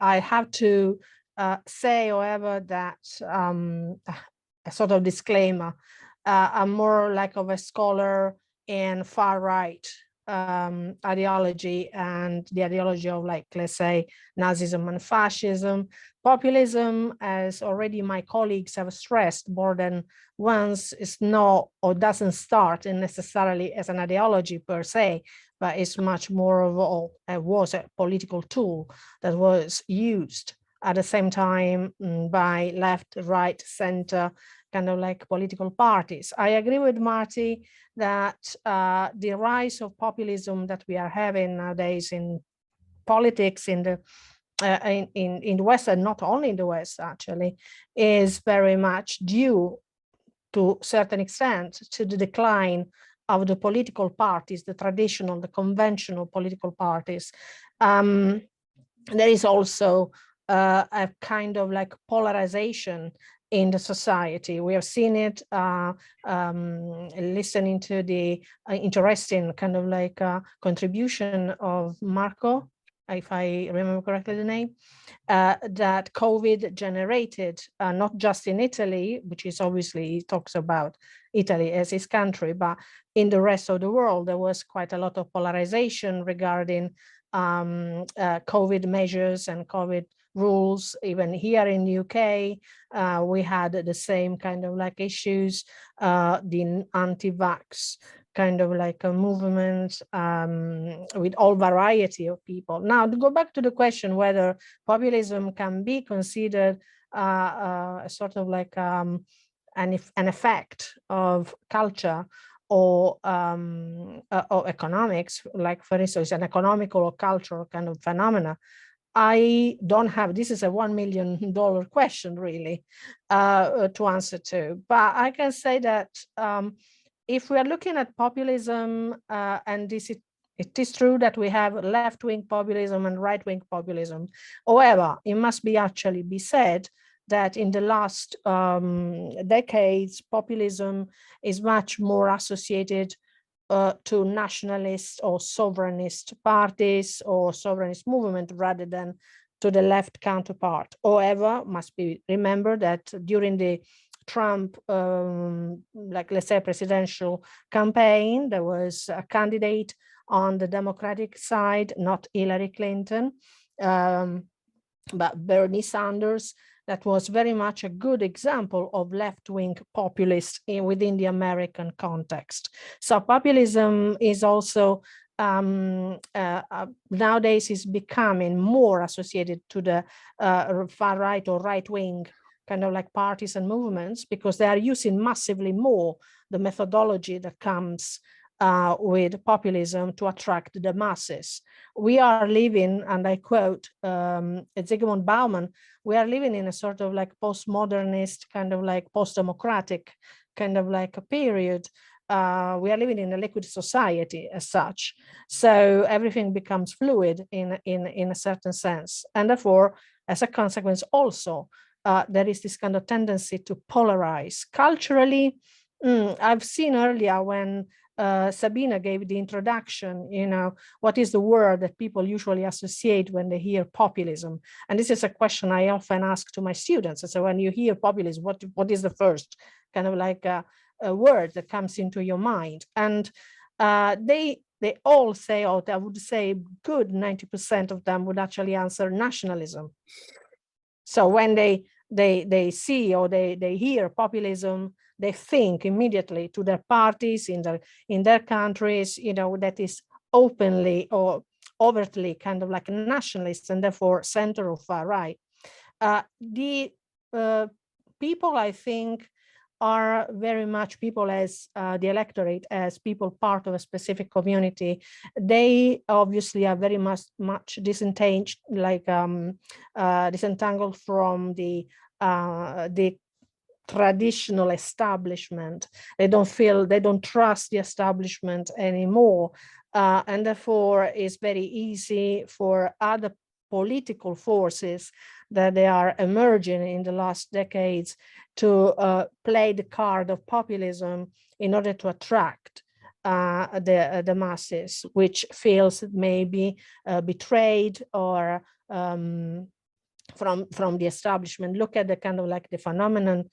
I have to say, however, that a sort of disclaimer, I'm more like of a scholar in far right ideology and the ideology of, like, let's say, Nazism and fascism. Populism, as already my colleagues have stressed more than once, is not or doesn't start in necessarily as an ideology per se, but it's much more of was a political tool that was used at the same time by left, right, center, kind of like political parties. I agree with Marty that the rise of populism that we are having nowadays in politics in the in the West, and not only in the West actually, is very much due to a certain extent to the decline of the political parties, the traditional, the conventional political parties. There is also a kind of like polarization in the society. We have seen it listening to the interesting kind of like contribution of Marco, if I remember correctly the name, that COVID generated, not just in Italy, which is obviously, he talks about Italy as his country, but in the rest of the world, there was quite a lot of polarization regarding COVID measures and COVID rules. Even here in the UK, we had the same kind of like issues, the anti-vax kind of like a movement with all variety of people. Now, to go back to the question whether populism can be considered a sort of like an effect of culture or economics, like for instance, an economical or cultural kind of phenomena, I don't have, this is a $1 million question really to answer to, but I can say that if we are looking at populism, and it is true that we have left-wing populism and right-wing populism. However, it must be actually be said that in the last decades, populism is much more associated to nationalist or sovereignist parties or sovereignist movement rather than to the left counterpart. However, must be remembered that during the Trump, like let's say presidential campaign, there was a candidate on the Democratic side, not Hillary Clinton, but Bernie Sanders, that was very much a good example of left-wing populists within the American context. So populism is also nowadays is becoming more associated to the far right or right-wing kind of like parties and movements, because they are using massively more the methodology that comes with populism to attract the masses. We are living, and I quote Zygmunt Bauman, we are living in a sort of like postmodernist, kind of like post-democratic kind of like a period. We are living in a liquid society as such. So everything becomes fluid in a certain sense. And therefore, as a consequence also, there is this kind of tendency to polarize. Culturally, I've seen earlier when Sabina gave the introduction, you know, what is the word that people usually associate when they hear populism? And this is a question I often ask to my students. So when you hear populism, what is the first kind of like a word that comes into your mind? And they all say, or I would say good 90% of them would actually answer nationalism. So when they see or they hear populism, they think immediately to their parties in their countries, you know, that is openly or overtly kind of like nationalist and therefore center or far right. The people, I think, are very much people as the electorate, as people part of a specific community. They obviously are very much disentangled, like disentangled from the traditional establishment. They don't trust the establishment anymore. And therefore it's very easy for other political forces that they are emerging in the last decades to play the card of populism in order to attract the masses, which feels maybe betrayed or from the establishment. Look at the kind of like the phenomenon,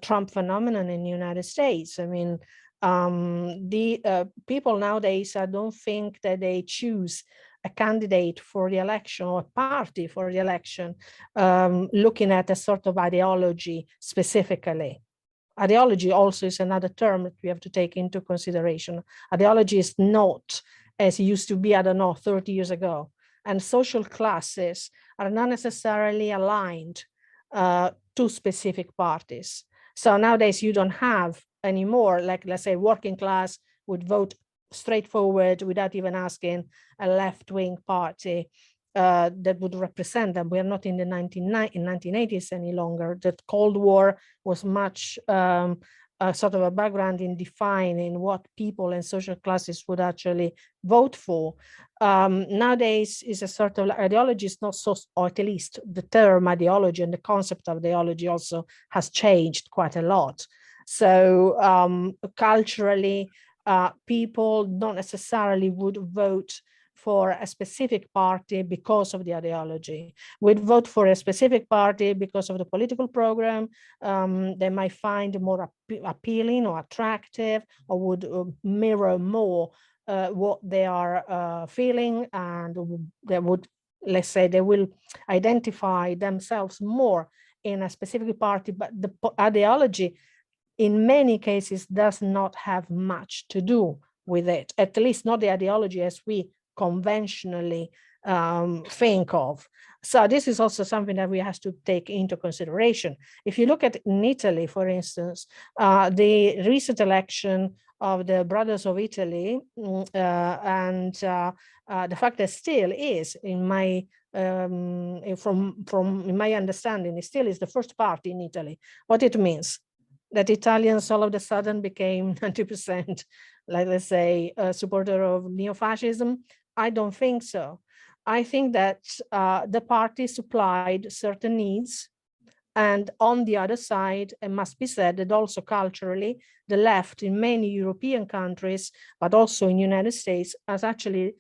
Trump phenomenon in the United States. I mean, the people nowadays, I don't think that they choose a candidate for the election or a party for the election, looking at a sort of ideology specifically. Ideology also is another term that we have to take into consideration. Ideology is not as it used to be, I don't know, 30 years ago. And social classes are not necessarily aligned to specific parties. So nowadays you don't have anymore, like let's say working class would vote straightforward without even asking a left-wing party that would represent them. We are not in the 1980s any longer. The Cold War was much sort of a background in defining what people and social classes would actually vote for. Nowadays is a sort of ideology is not so, or at least the term ideology and the concept of ideology also has changed quite a lot. So culturally, people don't necessarily would vote for a specific party because of the ideology. Would vote for a specific party because of the political program. They might find more appealing or attractive, or would mirror more what they are feeling, and they would, let's say, they will identify themselves more in a specific party, but the ideology in many cases does not have much to do with it, at least not the ideology as we conventionally think of. So this is also something that we have to take into consideration. If you look at in Italy, for instance, the recent election of the Brothers of Italy, and the fact that still is, in my in my understanding, it still is the first party in Italy. What it means that Italians all of a sudden became 90%, like let's say, a supporter of neo-fascism? I don't think so. I think that the party supplied certain needs, and on the other side, it must be said that also culturally, the left in many European countries, but also in the United States, has actually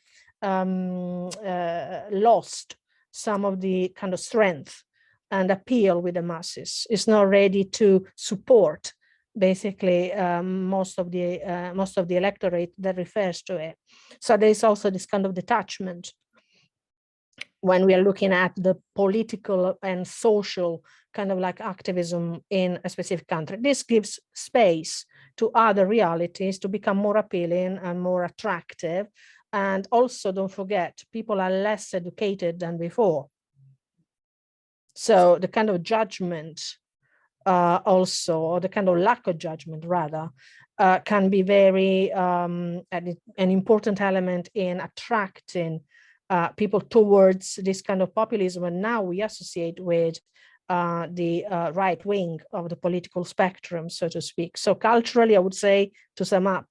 lost some of the kind of strength and appeal with the masses. It's not ready to support basically most of the electorate that refers to it. So there's also this kind of detachment when we are looking at the political and social kind of like activism in a specific country. This gives space to other realities to become more appealing and more attractive. And also, don't forget, people are less educated than before. So the kind of judgment also, or the kind of lack of judgment rather, can be very an important element in attracting people towards this kind of populism. And now we associate with the right wing of the political spectrum, so to speak. So culturally, I would say, to sum up,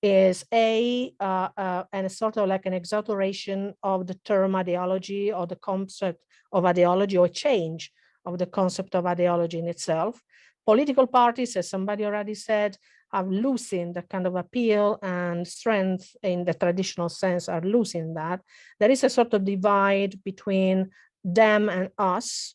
is and a sort of like an exaggeration of the term ideology, or the concept of ideology, or change of the concept of ideology in itself. Political parties, as somebody already said, are losing the kind of appeal and strength in the traditional sense, are losing that. There is a sort of divide between them and us,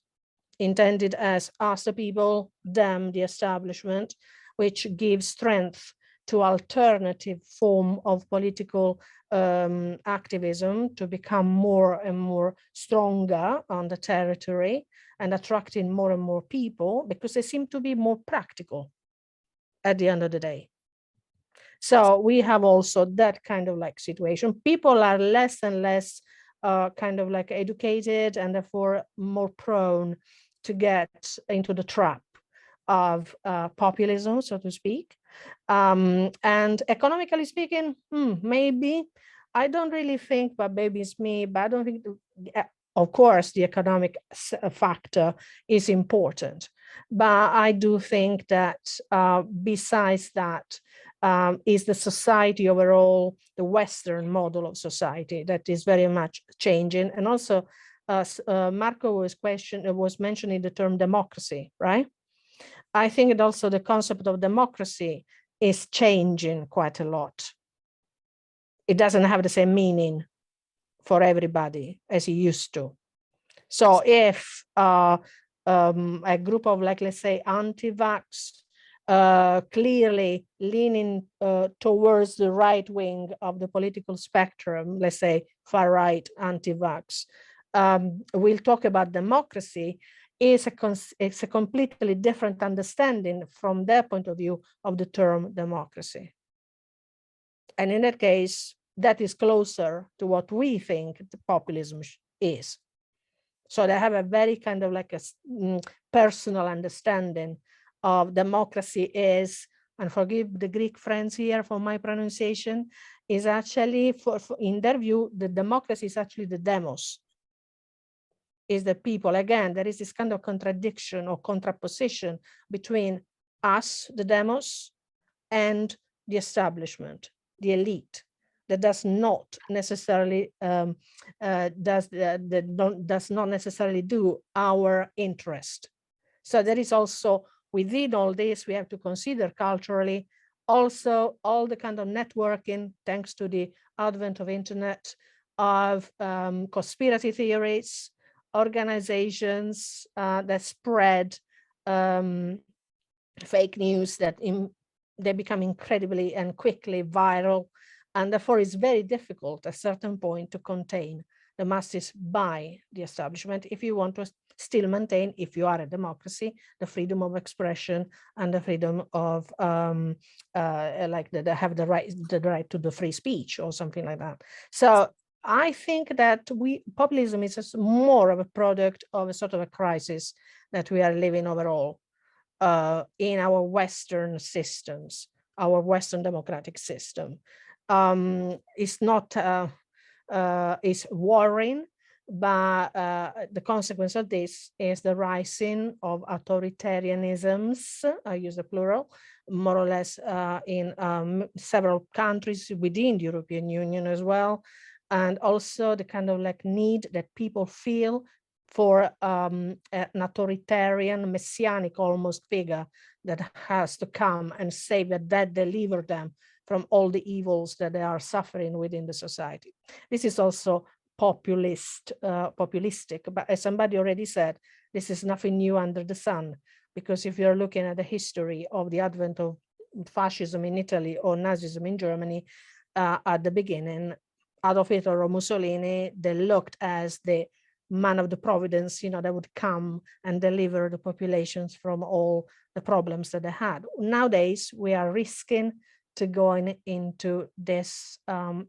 intended as us the people, them the establishment, which gives strength to alternative form of political activism to become more and more stronger on the territory and attracting more and more people, because they seem to be more practical at the end of the day. So we have also that kind of like situation. People are less and less kind of like educated, and therefore more prone to get into the trap of populism, so to speak. And economically speaking, maybe, I don't really think, but maybe it's me, but I don't think, of course, the economic factor is important. But I do think that besides that, is the society overall, the Western model of society, that is very much changing. And also Marco was mentioning the term democracy, right? I think that also the concept of democracy is changing quite a lot. It doesn't have the same meaning for everybody as it used to. So if a group of, like, let's say, anti-vax, clearly leaning towards the right wing of the political spectrum, let's say far right anti-vax, we'll talk about democracy, it's a completely different understanding from their point of view of the term democracy. And in that case, that is closer to what we think the populism is. So they have a very kind of like a personal understanding of democracy is, and forgive the Greek friends here for my pronunciation, is actually, for in their view, the democracy is actually the demos, is the people. Again, there is this kind of contradiction or contraposition between us, the demos, and the establishment, the elite, that does not necessarily does not necessarily do our interest. So there is also, within all this, we have to consider culturally also all the kind of networking, thanks to the advent of internet, of conspiracy theories, organizations that spread fake news, that they become incredibly and quickly viral, and therefore it's very difficult at a certain point to contain the masses by the establishment if you want to still maintain, if you are a democracy, the freedom of expression and the freedom of like they have the right to the free speech or something like that. So I think that populism is just more of a product of a sort of a crisis that we are living overall in our Western systems, our Western democratic system. It's not, it's worrying, but the consequence of this is the rising of authoritarianisms, I use the plural, more or less in several countries within the European Union as well. And also the kind of like need that people feel for an authoritarian, messianic almost figure that has to come and save that deliver them from all the evils that they are suffering within the society. This is also populistic, but as somebody already said, this is nothing new under the sun, because if you're looking at the history of the advent of fascism in Italy or Nazism in Germany, at the beginning, Adolf Hitler or Mussolini, they looked as the man of the providence, you know, that would come and deliver the populations from all the problems that they had. Nowadays, we are risking to going into this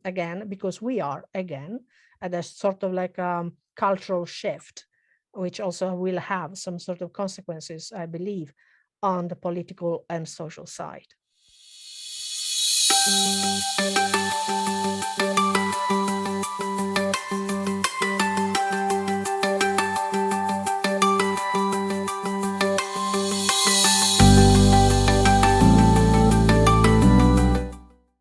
again, because we are again at a sort of like cultural shift, which also will have some sort of consequences, I believe, on the political and social side.